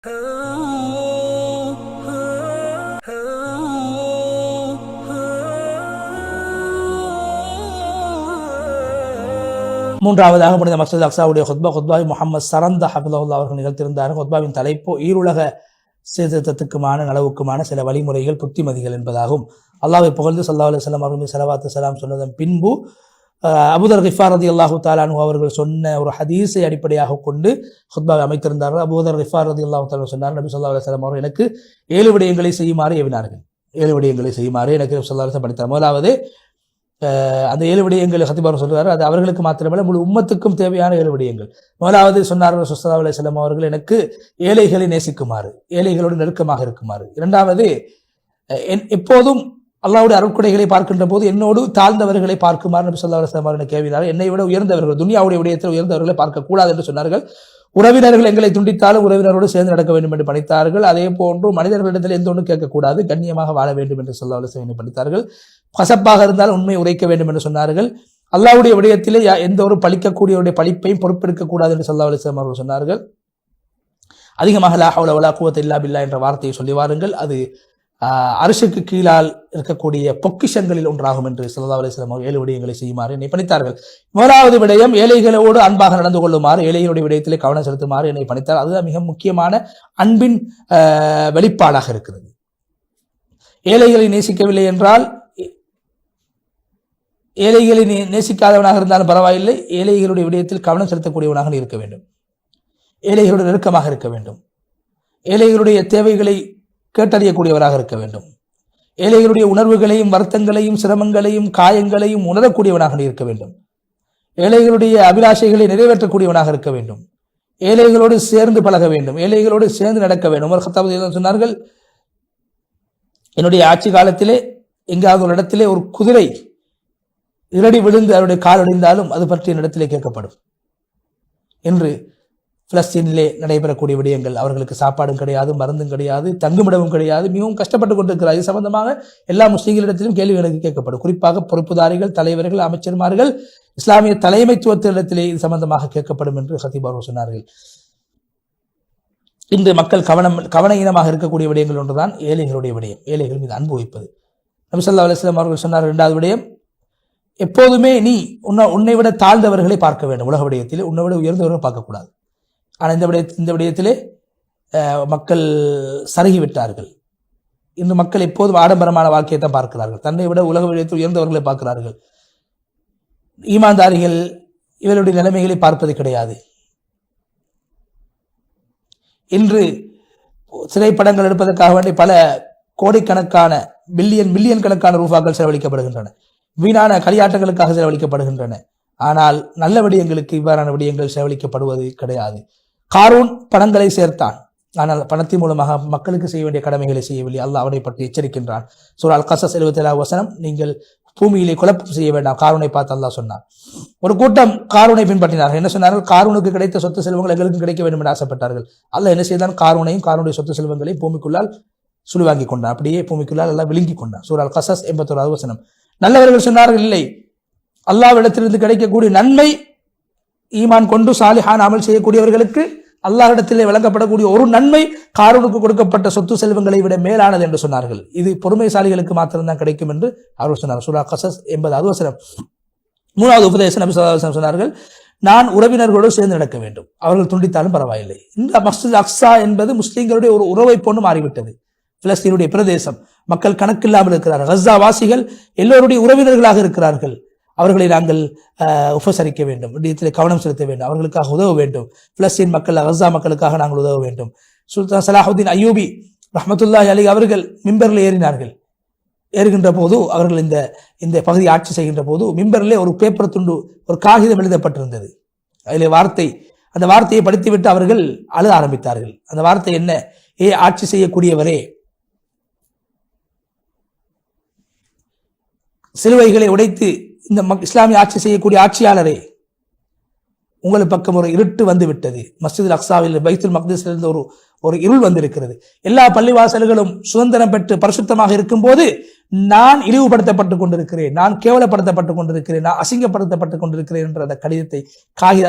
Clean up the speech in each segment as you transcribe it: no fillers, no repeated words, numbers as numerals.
மூன்றாவதாக முடிந்த மஸ்ஜித் அக்ஸாவுடைய ஹுத்பாவை முஹம்மது சரந்த ஹபிதுல்லா அவர்கள் நிகழ்த்தியிருந்தார்கள். ஹுத்பாவின் தலைப்பு ஈருலக சீர்திருத்தத்துக்குமான நலவுக்குமான சில வழிமுறைகள் புத்திமதிகள் என்பதாகும். அல்லாஹ்வை புகழ்ந்து ஸல்லல்லாஹு அலைஹி வஸல்லம் அவர்கள் ஸலவாத்து ஸலாம் சொன்னதன் பின்பு அபூதர் கிஃபார் ரலியல்லாஹு தஆலா அன்ஹு அவர்கள் சொன்ன ஒரு ஹதீஸை அடிப்படையாக கொண்டு ஹுத்பாவை அமைத்திருந்தார்கள். அபூதர் கிஃபார் ரலியல்லாஹு தஆலா சொன்னார், நபி ஸல்லல்லாஹு அலைஹி வஸல்லம் அவர்கள் எனக்கு 7 விடயங்களை செய்யுமாறு ஏவினார்கள். 7 விடயங்களை செய்யுமாறு எனக்கு ஸல்லல்லாஹு அலைஹி வஸல்லம் படித்தார். முதலாவது அந்த 7 விடயங்கள் ஹதீபார் சொல்றாரு, அது அவர்களுக்கு மாத்திரமல்ல முழு உம்மத்துக்கும் தேவையான 7 விடயங்கள். முதலாவது சொன்னார்கள் ஸல்லல்லாஹு அலைஹி வஸல்லம் அவர்கள் எனக்கு ஏழைகளை நேசிக்குமாறு, ஏழைகளோடு நெருக்கமாக இருக்குமாறு. இரண்டாவது, எப்போதும் அல்லாஹ்வுடைய அருட்கொடைகளை பார்க்கின்ற போது என்னோடு தாழ்ந்தவர்களை பார்க்குமாறு நபி ஸல்லல்லாஹு அலைஹி வஸல்லம் அவர்கள் கேவினார். என்னை விட உயர்ந்தவர்கள், துனியாவுடைய விடயத்தில் உயர்ந்தவர்களை பார்க்க கூடாது என்று சொன்னார்கள். உறவினர்கள் எங்களை துண்டித்தாலும் உறவினரோடு சேர்ந்து நடக்க வேண்டும் என்று பணித்தார்கள். அதே போன்று மனிதர்களிடத்தில் எந்த ஒன்றும் கேட்கக்கூடாது, கண்ணியமாக வாழ வேண்டும் என்று ஸல்லல்லாஹு அலைஹி வஸல்லம் பணித்தார்கள். கசப்பாக இருந்தால் உண்மை உரைக்க வேண்டும் என்று சொன்னார்கள். அல்லாஹ்வுடைய விடயத்திலே எந்த ஒரு பழிக்கக்கூடியவருடைய பழிப்பையும் பொறுப்பெடுக்கக்கூடாது என்று ஸல்லல்லாஹு அலைஹி வஸல்லம் அவர்கள் சொன்னார்கள். அதிகமாக லா ஹவ்ல வலா குவத்த இல்லா பில்லாஹ் என்ற வார்த்தையை சொல்லி வாருங்கள், அது அரிசுக்கு கீழால் இருக்கக்கூடிய பொக்கிஷங்களில் ஒன்றாகும் என்று ஸல்லல்லாஹு அலைஹி வஸல்லம் 7 விடயங்களை செய்யுமாறு என்னை பணித்தார்கள். முதலாவது விடயம், ஏழைகளோடு அன்பாக நடந்து கொள்ளுமாறு, ஏழைகளுடைய விடயத்திலே கவனம் செலுத்துமாறு என்னை பணித்தார். அதுதான் மிக முக்கியமான அன்பின் வெளிப்பாடாக இருக்கிறது. ஏழைகளை நேசிக்கவில்லை என்றால், ஏழைகளை நேசிக்காதவனாக இருந்தாலும் பரவாயில்லை, ஏழைகளுடைய விடயத்தில் கவனம் செலுத்தக்கூடியவனாக இருக்க வேண்டும், ஏழைகளுடைய நெருக்கமாக இருக்க வேண்டும், ஏழைகளுடைய தேவைகளை கேட்டறியக்கூடியவராக இருக்க வேண்டும், ஏழைகளுடைய உணர்வுகளையும் வருத்தங்களையும் சிரமங்களையும் காயங்களையும் உணரக்கூடியவனாக இருக்க வேண்டும், ஏழைகளுடைய அபிலாஷைகளை நிறைவேற்றக்கூடியவனாக இருக்க வேண்டும், ஏழைகளோடு சேர்ந்து பழக வேண்டும், ஏழைகளோடு சேர்ந்து நடக்க வேண்டும். உமர் கத்தாப் சொன்னார்கள், என்னுடைய ஆட்சி காலத்திலே எங்காவது ஒரு இடத்திலே ஒரு குதிரை இரடி விழுந்து அவருடைய கால் அடைந்தாலும் அது பற்றிய இடத்திலே கேட்கப்படும் என்று. பிலஸ்தீனிலே நடைபெறக்கூடிய விடயங்கள், அவர்களுக்கு சாப்பாடும் கிடையாது, மருந்தும் கிடையாது, தங்குமிடமும் கிடையாது, மிகவும் கஷ்டப்பட்டு கொண்டிருக்கிறார். இது சம்பந்தமாக எல்லா முஸ்லீம்களிடத்திலும் கேள்விகளுக்கு கேட்கப்படும். குறிப்பாக பொறுப்புதாரிகள், தலைவர்கள், அமைச்சர்மார்கள், இஸ்லாமிய தலைமைத்துவத்திடத்திலே இது சம்பந்தமாக கேட்கப்படும் என்று ஹதீப் அவர்கள் சொன்னார்கள். இன்று மக்கள் கவனஈனமாக இருக்கக்கூடிய விடயங்கள் ஒன்றுதான் ஏழைகளுடைய விடயம், ஏழைகள் மீது அன்பு வைப்பது. நபி ஸல்லல்லாஹு அலைஹி வஸல்லம் அவர்கள் சொன்னார், 2வது விடயம், எப்போதுமே நீ உன்னை விட தாழ்ந்தவர்களை பார்க்க வேண்டும். உலக விடயத்திலே உன்னை விட உயர்ந்தவர்களை பார்க்கக்கூடாது. ஆனால் இந்த விடயத்திலே மக்கள் சருகிவிட்டார்கள். இன்று மக்கள் எப்போதும் ஆடம்பரமான வாழ்க்கையை தான் பார்க்கிறார்கள், தன்னை விட உலக விடயத்தில் உயர்ந்தவர்களை பார்க்கிறார்கள். ஈமான்தாரிகள் இவருடைய நிலைமைகளை பார்ப்பது கிடையாது. இன்று திரைப்படங்கள் எடுப்பதற்காக வேண்டி பல கோடிக்கணக்கான மில்லியன் கணக்கான ரூபாக்கள் செலவழிக்கப்படுகின்றன, வீணான களியாட்டங்களுக்காக செலவழிக்கப்படுகின்றன. ஆனால் நல்ல விடயங்களுக்கு இவ்வாறான விடயங்கள் செலவழிக்கப்படுவது கிடையாது. காரூன் பணங்களை சேர்த்தான், ஆனால் பணத்தின் மூலமாக மக்களுக்கு செய்ய வேண்டிய கடமைகளை செய்யவில்லை. அல்லாஹ் அவனை பற்றி எச்சரிக்கின்றான். சூரா அல் கஸஸ் 77வது வசனம், நீங்கள் பூமியிலே குழப்பம் செய்ய வேண்டாம். காரூனை பார்த்து அல்லாஹ் சொன்னான். ஒரு கூட்டம் காரூனை பின்பற்றினார்கள். என்ன சொன்னார்கள்? காரூனுக்கு கிடைத்த சொத்து செல்வங்கள் எங்களுக்கும் கிடைக்க வேண்டும் என்று ஆசைப்பட்டார்கள். அல்லாஹ் என்ன செய்தான்? காரூனையும் காரூனுடைய சொத்து செல்வங்களையும் பூமிக்குள்ளால் சுழிவாங்கி கொண்டான், அப்படியே பூமிக்குள்ளால் எல்லாம் விழுங்கி கொண்டான். சூரா அல் கஸஸ் 81வது வசனம். நல்லவர்கள் சொன்னார்கள், இல்லை, அல்லாஹ்விடத்திலிருந்து கிடைக்கக்கூடிய நன்மை, ஈமான் கொண்டு சாலிஹான அமல் செய்யக்கூடியவர்களுக்கு அல்லாஹ்விடத்திலே வழங்கப்படக்கூடிய ஒரு நன்மை காரூனுக்கு கொடுக்கப்பட்ட சொத்து செல்வங்களை விட மேலானது என்று சொன்னார்கள். இது பொறுமைசாலிகளுக்கு மாத்திரம்தான் கிடைக்கும் என்று அவர்கள் சொன்னார். சூரா கஸஸ் 80வது வசனம். 3வது உபதேசம், நபி ஸல்லல்லாஹு அலைஹி வஸல்லம் சொன்னார்கள், நான் உறவினர்களோடு சேர்ந்து நடக்க வேண்டும், அவர்கள் துண்டித்தாலும் பரவாயில்லை. இந்த மஸ்ஜித் அக்ஸா என்பது முஸ்லிம்களுடைய ஒரு உறவை போன்று மாறிவிட்டது. பிலஸ்தீனுடைய பிரதேசம், மக்கள் கணக்கில்லாமல் இருக்கிறார்கள். கஸா வாசிகள் எல்லோருடைய உறவினர்களாக இருக்கிறார்கள். அவர்களை நாங்கள் உபசரிக்க வேண்டும், விடயத்தில் கவனம் செலுத்த வேண்டும், அவர்களுக்காக உதவ வேண்டும். பிலஸ்தீன் மக்கள், கஸா மக்களுக்காக நாங்கள் உதவ வேண்டும். சுல்தான் சலாஹுதீன் அய்யூபி ரஹ்மத்துல்லாஹி அலைஹி அவர்கள் மிம்பரில் ஏறினார்கள். ஏறுகின்ற போது அவர்கள் இந்த பகுதியை ஆட்சி செய்கின்ற போது மிம்பரிலே ஒரு பேப்பர் துண்டு, ஒரு காகிதம் எழுதப்பட்டிருந்தது. அதிலே அந்த வார்த்தையை படித்துவிட்டு அவர்கள் அழுத ஆரம்பித்தார்கள். அந்த வார்த்தை என்ன? ஏ ஆட்சி செய்யக்கூடியவரே, சிலுவைகளை உடைத்து இந்த இஸ்லாமிய ஆட்சி செய்யக்கூடிய ஆட்சியாளரே, உங்கள் பக்கம் ஒரு இருட்டு வந்து விட்டது. மஸ்ஜித் அக்ஸாவில், பைத்துல் மக்திஸிலிருந்து ஒரு இருள் வந்திருக்கிறது. எல்லா பள்ளிவாசல்களும் சுதந்திரம் பெற்று பரிசுத்தமாக இருக்கும் போது நான் இழிவுபடுத்தப்பட்டுக் கொண்டிருக்கிறேன், நான் கேவலப்படுத்தப்பட்டுக் கொண்டிருக்கிறேன், நான் அசிங்கப்படுத்தப்பட்டுக் கொண்டிருக்கிறேன் என்ற அந்த கடிதத்தை,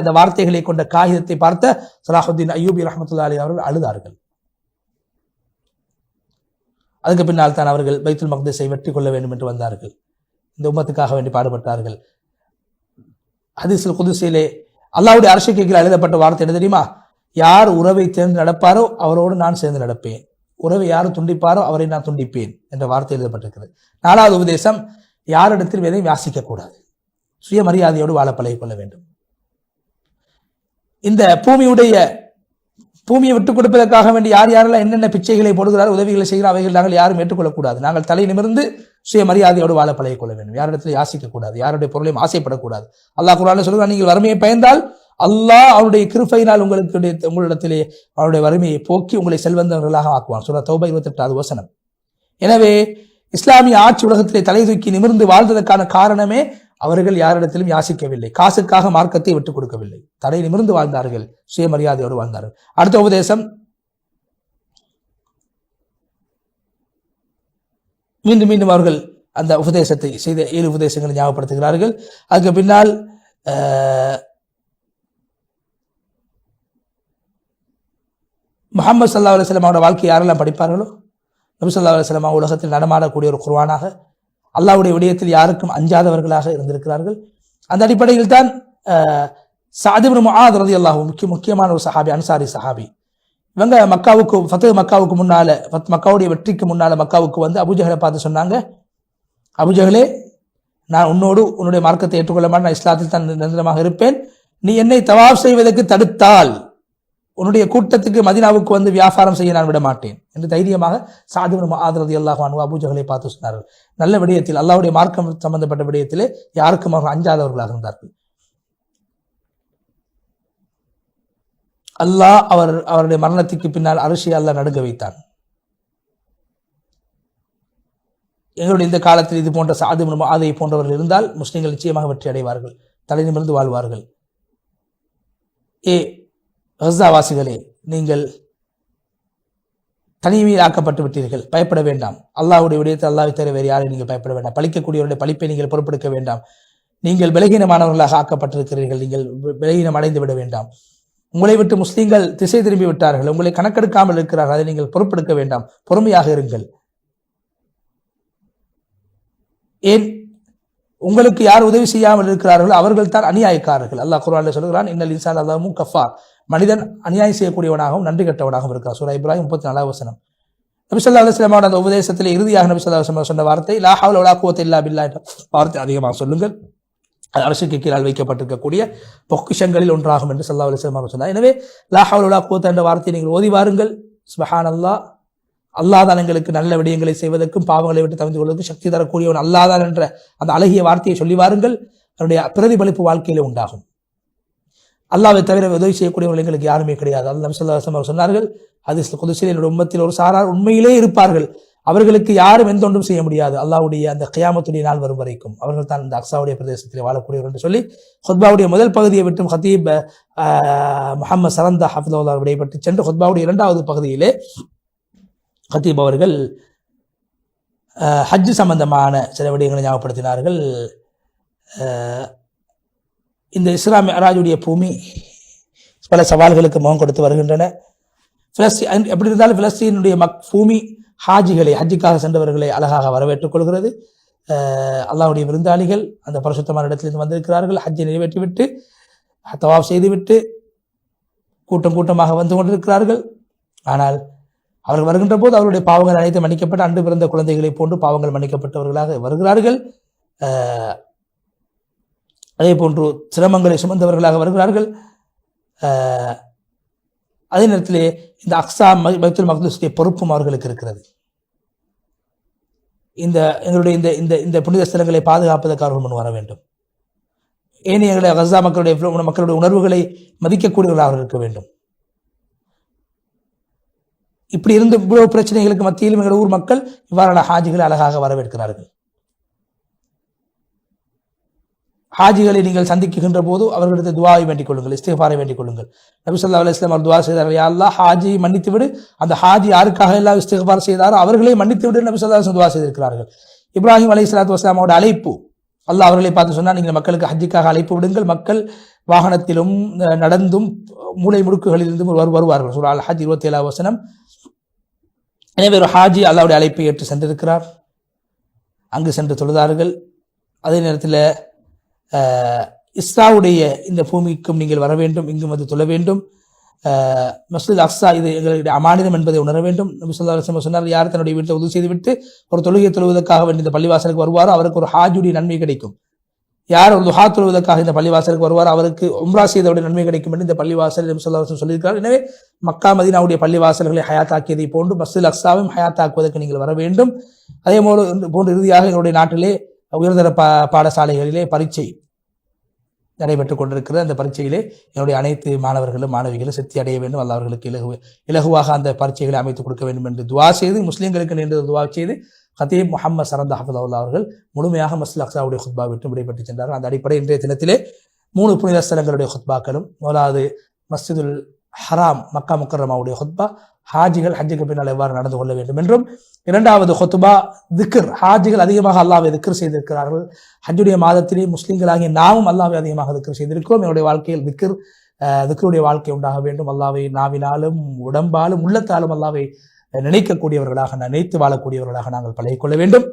அந்த வார்த்தைகளை கொண்ட காகிதத்தை பார்த்த சலாஹுத்தீன் அய்யூபி ரஹ்மத்துல்லாஹி அலைஹி அவர்கள் அழுதார்கள். அதுக்கு பின்னால் தான் அவர்கள் பைத்துல் மக்திஸை வெற்றி கொள்ள வேண்டும் என்று வந்தார்கள். இந்த உம்மத்துக்காக வேண்டி பாடுபட்டார்கள். ஹதீஸுல் குதுஸிலே அல்லாஹ்வுடைய அர்ஷுக்கு கீழே எழுதப்பட்ட வார்த்தை என்ன தெரியுமா? யார் உறவை தேர்ந்து நடப்பாரோ அவரோடு நான் சேர்ந்து நடப்பேன், உறவை யார் துண்டிப்பாரோ அவரை நான் துண்டிப்பேன் என்ற வார்த்தை எழுதப்பட்டிருக்கிறது. 4வது உபதேசம், யாரிடத்தில் எதையும் யாசிக்க கூடாது, சுயமரியாதையோடு வாழ பழகிக் கொள்ள வேண்டும். இந்த பூமியை விட்டுக் கொடுப்பதற்காக வேண்டி யார் யாரெல்லாம் என்னென்ன பிச்சைகளை போடுகிறார், உதவிகளை செய்கிறார், அவைகள் நாங்கள் யாரும் ஏற்றுக்கொள்ளக்கூடாது. நாங்கள் தலை நிமிர்ந்து சுயமரியாதையோடு வாழ பழகிக் கொள்ள வேண்டும். யாரிடத்தில் யாசிக்க கூடாது, யாருடைய பொருளையும் ஆசைப்படக்கூடாது. அல்லாஹ் குர்ஆனில் சொல்கிறார், நீங்கள் வறுமையை பயந்தால் அல்லாஹ் அவருடைய கிருபையினால் உங்களிடத்திலே அவருடைய வறுமையை போக்கி உங்களை செல்வந்தவர்களாக ஆக்குவான். சூரா தௌபா 28வது வசனம். எனவே இஸ்லாமிய ஆட்சி உலகத்திலே தலை தூக்கி நிமிர்ந்து வாழ்ந்ததற்கான காரணமே அவர்கள் யாரிடத்திலும் யாசிக்கவில்லை, காசுக்காக மார்க்கத்தை விட்டுக் கொடுக்கவில்லை, தலை நிமிர்ந்து வாழ்ந்தார்கள், சுயமரியாதையோடு வாழ்ந்தார்கள். அடுத்த உபதேசம், மீண்டும் மீண்டும் அவர்கள் அந்த உபதேசத்தை செய்த 7 உபதேசங்களை ஞாபகப்படுத்துகிறார்கள். அதுக்கு பின்னால் முஹம்மது ஸல்லல்லாஹு அலைஹி வஸல்லம் அவருடைய வாழ்க்கை யாரெல்லாம் படிப்பார்களோ, நபி ஸல்லல்லாஹு அலைஹி வஸல்லம் உலகத்தில் நடமாடக்கூடிய ஒரு குர்ஆனாக, அல்லாஹ்வுடைய விடயத்தில் யாருக்கும் அஞ்சாதவர்களாக இருந்திருக்கிறார்கள். அந்த அடிப்படையில் தான் சஅத் இப்னு முஆத் ரலியல்லாஹு முக்கியமான ஒரு சஹாபி, அன்சாரி சஹாபி. இவங்க மக்காவுக்கு முன்னால, மக்காவுடைய வெற்றிக்கு முன்னால மக்காவுக்கு வந்து அபூஜஹலை பார்த்து சொன்னாங்க, அபூஜஹலே, நான் உன்னுடைய மார்க்கத்தை ஏற்றுக்கொள்ள மாட்டேன், நான் இஸ்லாத்தில் தான் நிரந்தரமாக இருப்பேன், நீ என்னை தவாஃப் செய்வதற்கு தடுத்தால் உன்னுடைய கூட்டத்துக்கு மதீனாவுக்கு வந்து வியாபாரம் செய்ய நான் விட மாட்டேன் என்று தைரியமாக சஅத் இப்னு முஆத் ரலியல்லாஹு அன்ஹு அபூஜஹலை பார்த்து சொன்னார்கள். நல்ல விடயத்தில், அல்லாஹ்வுடைய மார்க்கம் சம்பந்தப்பட்ட விடயத்திலே யாருக்கும் அவர்கள் அஞ்சாதவர்களாக இருந்தார்கள். அல்லாஹ் அவருடைய மரணத்துக்கு பின்னால் அரிசியை அல்லாஹ் நடுங்க வைத்தான். எங்களுடைய இந்த காலத்தில் இது போன்ற சஅத் இப்னு முஆதை போன்றவர்கள் இருந்தால் முஸ்லிம்கள் நிச்சயமாக வெற்றி அடைவார்கள், தலை நிமிர்ந்து வாழ்வார்கள். கஸாவாசிகளே, நீங்கள் தனிமையில் ஆக்கப்பட்டு விட்டீர்கள், பயப்பட வேண்டாம். அல்லாஹ்வுடைய விடயத்தில் அல்லாஹ்வை தவிர வேறு யாரை நீங்கள் பயப்பட வேண்டாம். பழிக்கக்கூடியவருடைய பழிப்பை நீங்கள் பொறுப்பெடுக்க வேண்டாம். நீங்கள் பலகீனமானவர்களாக ஆக்கப்பட்டிருக்கிறீர்கள், நீங்கள் பலகீனம் அடைந்து விட வேண்டாம். உங்களை விட்டு முஸ்லீம்கள் திசை திரும்பி விட்டார்கள், உங்களை கணக்கெடுக்காமல் இருக்கிறார்கள், அதை நீங்கள் பொறுப்பெடுக்க வேண்டாம், பொறுமையாக இருங்கள். ஏன் உங்களுக்கு யார் உதவி செய்யாமல் இருக்கிறார்களோ அவர்கள் தான் அநியாயக்காரர்கள். அல்லாஹ் குர்ஆனில் சொல்கிறான், இன்னல் இன்சான லஸலூமுன் கஃபார், மனிதன் அநியாயம் செய்யக்கூடியவனாகவும் நன்றி கட்டவனாகவும் இருக்கிறார். சூரா இப்ராஹிம் 34வது வசனம். நபி ஸல்லல்லாஹு அலைஹி வஸல்லம் அந்த உபதேசத்தில் இறுதியாக நபி ஸல்லல்லாஹு அலைஹி வஸல்லம் சொன்ன வார்த்தை, லா ஹவ்ல வலா குவத்த இல்லா பில்லாஹ் என்ற வார்த்தை அதிகமாக சொல்லுங்கள், அது அரசுக்கு கீழால் வைக்கப்பட்டிருக்கக்கூடிய பொக்கிஷங்களில் ஒன்றாகும் என்று ஸல்லல்லாஹு அலைஹி வஸல்லம் சொன்னார். எனவே லா ஹவ்ல வலா குவத்த என்ற வார்த்தையை நீங்கள் ஓதி வாருங்கள். சுப்ஹானல்லாஹ், அல்லாஹ் தான் எங்களுக்கு நல்ல விடயங்களை செய்வதற்கும் பாவங்களை விட்டு தவிர்த்து கொள்வதற்கும் சக்தி தரக்கூடியவன் அல்லாஹ் தான் என்ற அந்த அழகிய வார்த்தையை சொல்லி வாருங்கள். அதனுடைய பிரதிபலிப்பு வாழ்க்கையிலே உண்டாகும். அல்லாஹ்வை தவிர உதவி செய்யக்கூடியவர்கள் எங்களுக்கு யாருமே கிடையாது. அல்லாஹ் நபி ஸல்லல்லாஹு அலைஹி வஸல்லம் சொன்னார்கள், ஹதீஸில் குதுஸில் என்னுடைய உம்மத்தில் ஒரு சாரார் உண்மையிலே இருப்பார்கள், அவர்களுக்கு யாரும் எந்த ஒன்றும் செய்ய முடியாது, அல்லாஹ்வுடைய அந்த கியாமத்துடைய நாள் வரும் வரைக்கும் அவர்கள் தான் இந்த அக்ஸாவுடைய பிரதேசத்தில் வாழக்கூடியவர்கள் என்று சொல்லி ஹுத்பாவுடைய முதல் பகுதியை விட்டு ஹதீப் முஹம்மது சரந்தா ஹஃபிதுல்லாஹ் விடைபெற்று சென்று ஹுத்பாவுடைய 2வது பகுதியிலே ஹதீப் அவர்கள் ஹஜ் சம்பந்தமான சில விடயங்களை ஞாபகப்படுத்தினார்கள். இந்த இஸ்ரா மிஅராஜுடைய பூமி பல சவால்களுக்கு முகம் கொடுத்து வருகின்றன. எப்படி இருந்தாலும் பிலஸ்தீனுடைய பூமி ஹாஜிகளை, ஹஜ்ஜுக்காக சென்றவர்களை அழகாக வரவேற்றுக் கொள்கிறது. அல்லாஹ்வுடைய விருந்தாளிகள் அந்த பரிசுத்தமான இடத்திலிருந்து வந்திருக்கிறார்கள். ஹஜ்ஜை நிறைவேற்றிவிட்டு தவாஃப் செய்துவிட்டு கூட்டம் கூட்டமாக வந்து கொண்டிருக்கிறார்கள். ஆனால் அவர்கள் வருகின்ற போது அவருடைய பாவங்கள் அனைத்து மன்னிக்கப்பட்டு அன்று பிறந்த குழந்தைகளை போன்று பாவங்கள் மன்னிக்கப்பட்டவர்களாக வருகிறார்கள். அதே போன்று சிரமங்களை சுமந்தவர்களாக வருகிறார்கள். அதே நேரத்திலே இந்த அக்ஸா பைத்துல் மக்திஸுடைய பொறுப்பும் அவர்களுக்கு இருக்கிறது. எங்களுடைய இந்த புனித ஸ்தலங்களை பாதுகாப்பதற்கு அவர்கள் முன் வர வேண்டும். ஏனைய கஸா மக்களுடைய உணர்வுகளை மதிக்கக்கூடியவர்களாக இருக்க வேண்டும். இப்படி இருந்து இவ்வளவு பிரச்சனைகளுக்கு மத்தியிலும் எங்கள் ஊர் மக்கள் இவ்வாறான ஹாஜிகளை அழகாக வரவேற்கிறார்கள். ஹாஜிகளை நீங்கள் சந்திக்கின்ற போது அவர்களிடத்தில் துஆவை வேண்டிக் கொள்ளுங்கள், இஸ்திக்ஃபாரை வேண்டிக் கொள்ளுங்கள். நபி ஸல்லல்லாஹு அலைஹி வஸல்லம் துஆ செய்தார்கள், யா அல்லாஹ் ஹாஜியை மன்னித்து விடு, அந்த ஹாஜி யாருக்காக எல்லாம் இஸ்திக்ஃபார் செய்தாரோ அவர்களே மன்னித்து விடு நபி ஸல்லல்லாஹு அலைஹி வஸல்லம் துஆ செய்திருக்கிறார்கள். இப்ராஹிம் அலைஹிஸ்ஸலாத்து வஸலாம் அவருடைய அழைப்பு, அல்லாஹ் அவர்களை பார்த்து சொன்னால், நீங்கள் மக்களுக்கு ஹஜ்ஜுக்காக அழைப்பு விடுங்கள், மக்கள் வாகனத்திலும் நடந்தும் மூளை முடுக்குகளிலிருந்தும் வருவார்கள். சூரா அல் ஹஜ் 27வது வசனம். எனவே ஒரு ஹாஜி அல்லாஹ்வுடைய அழைப்பை ஏற்று சென்றிருக்கிறார், அங்கு சென்று தொழுதார்கள். அதே நேரத்தில் இஸ்ராவுடைய இந்த பூமிக்கும் நீங்கள் வர வேண்டும், இங்கும் வந்து தொழ வேண்டும். மஸ்ஜித் அக்ஸா இது எங்களுடைய அமானிதம் என்பதை உணர வேண்டும். நபி ஸல்லல்லாஹு அலைஹி வஸல்லம் சொன்னார், யார் தன்னுடைய வீட்டில் உதவி செய்துவிட்டு ஒரு தொழுகையை தொழுவதற்காக வேண்டிய இந்த பள்ளிவாசலுக்கு வருவாரோ அவருக்கு ஒரு ஹாஜுடைய நன்மை கிடைக்கும். யார் ஒரு துஹா தொழுவதற்காக இந்த பள்ளிவாசலுக்கு வருவார் அவருக்கு உம்ரா செய்தவுடைய நன்மை கிடைக்கும் என்று இந்த பள்ளிவாசல் நபி ஸல்லல்லாஹு அலைஹி வஸல்லம் சொல்லியிருக்கிறார். எனவே மக்கா மதீனாவுடைய பள்ளிவாசல்களை ஹயாத்தாக்கியதை போன்று மஸ்ஜித் அக்ஸாவையும் ஹயாத்தாக்குவதற்கு நீங்கள் வர வேண்டும். அதே போன்று இறுதியாக எங்களுடைய நாட்டிலே உயர்தர பாடசாலைகளிலே பரீட்சை நடைபெற்றுக் கொண்டிருக்கிறது. அந்த பரீட்சையிலே என்னுடைய அனைத்து மாணவர்களும் மாணவிகளும் சித்தி அடைய வேண்டும். அல்லாஹ் அவர்களுக்கு இலகுவாக அந்த பரீட்சைகளை அமைத்துக் கொடுக்க வேண்டும் என்று துவா செய்து, முஸ்லீம்களுக்கு நின்று துவா செய்து ஹதீப் முஹம்மது சரந்த ஹஃபிதஹுல்லாஹ் அவர்கள் முழுமையாக மஸ்ஜித் அக்ஸாவுடைய குத்பா விட்டு விடைபெற்று சென்றார்கள். அந்த அடிப்படை இன்றைய தினத்திலே 3 புனித ஸ்தலங்களுடைய குத்பாக்களும், முதலாவது மஸ்ஜிதுல் ஹராம் மக்கா முக்கர்ரமாவுடைய குத்பா, ஹாஜிகள் ஹஜ்ஜுக்கு பின்னால் எவ்வாறு நடந்து கொள்ள வேண்டும் என்றும், இரண்டாவது குத்பா திக்ர், ஹாஜிகள் அதிகமாக அல்லாஹ்வை திக்ர் செய்திருக்கிறார்கள். ஹஜ்ஜுடைய மாதத்திலே முஸ்லிம்களாகிய நாமும் அல்லாஹ்வை அதிகமாக திக்ர் செய்திருக்கிறோம். என்னுடைய வாழ்க்கையில் திக்ருடைய வாழ்க்கை உண்டாக வேண்டும். அல்லாஹ்வை நாவினாலும் உடம்பாலும் உள்ளத்தாலும் அல்லாஹ்வை நினைக்கக்கூடியவர்களாக, நினைத்து வாழக்கூடியவர்களாக நாங்கள் பழகிக்கொள்ள வேண்டும்.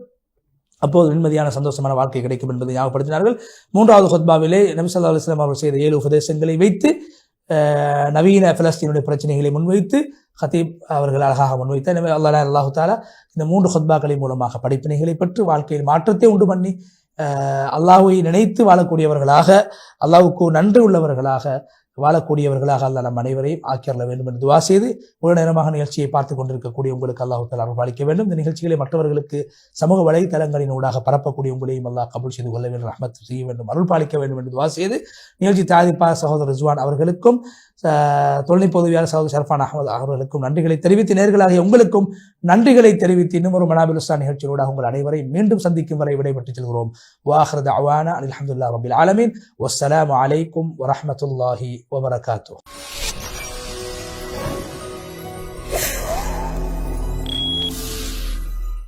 அப்போது நிம்மதியான சந்தோஷமான வாழ்க்கை கிடைக்கும் என்பதை ஞாபகப்படுத்தினார்கள். 3வது ஹுத்பாவிலே நபி ஸல்லல்லாஹு அலைஹி வஸல்லம் அவர்கள் செய்த 7 உபதேசங்களை வைத்து நவீன பிலஸ்தீனுடைய பிரச்சனைகளை முன்வைத்து ஹதீப் அவர்கள் அழகாக முன்வைத்தார். எனவே அல்லாஹு தஆலா இந்த 3 ஹுத்பாக்களின் மூலமாக படிப்பினைகளை பெற்று வாழ்க்கையில் மாற்றத்தை உண்டு பண்ணி அல்லாஹ்வை நினைத்து வாழக்கூடியவர்களாக, அல்லாஹ்வுக்கு நன்றி உள்ளவர்களாக வாழக்கூடியவர்களாக அல்லாஹ் நம் அனைவரையும் ஆக்கியறல வேண்டும் என்று துவா செய்து, ஒரு நேரமாக நிகழ்ச்சியை பார்த்துக் கொண்டிருக்கக்கூடிய உங்களுக்கு அல்லாஹ் தஆலா அருள்பாலிக்க வேண்டும். இந்த நிகழ்ச்சிகளை மற்றவர்களுக்கு சமூக வலைதளங்களின் ஊடாக பரப்பக்கூடிய உங்களையும் அல்லாஹ் கபூல் செய்து கொள்ள வேண்டும், ரஹ்மத் செய்ய வேண்டும், அருள்பாலிக்க வேண்டும் என்று துவா செய்து, நிகழ்ச்சி தயாரிப்பாளர் சகோதரர் ரிஸ்வான் அவர்களுக்கும் தொழில்நுட்ப உதவியாளர் சகோதரர் ஷர்ஃபான் அஹமது அவர்களுக்கும் நன்றிகளை தெரிவித்து, நேர்களாகிய உங்களுக்கும் நன்றிகளை தெரிவித்து, இன்னும் ஒரு மனாபில் உஸ்தான் நிகழ்ச்சியோடாக உங்கள் அனைவரையும் மீண்டும் சந்திக்கும் வரை விடைபெற்றுச் செல்கிறோம். வாஹிரு தஅவானா அல்ஹம்துலில்லாஹி ரப்பில் ஆலமீன். வஸ்ஸலாமு அலைக்கும் வரஹ்மத்துல்லாஹி வபரகாத்துஹு.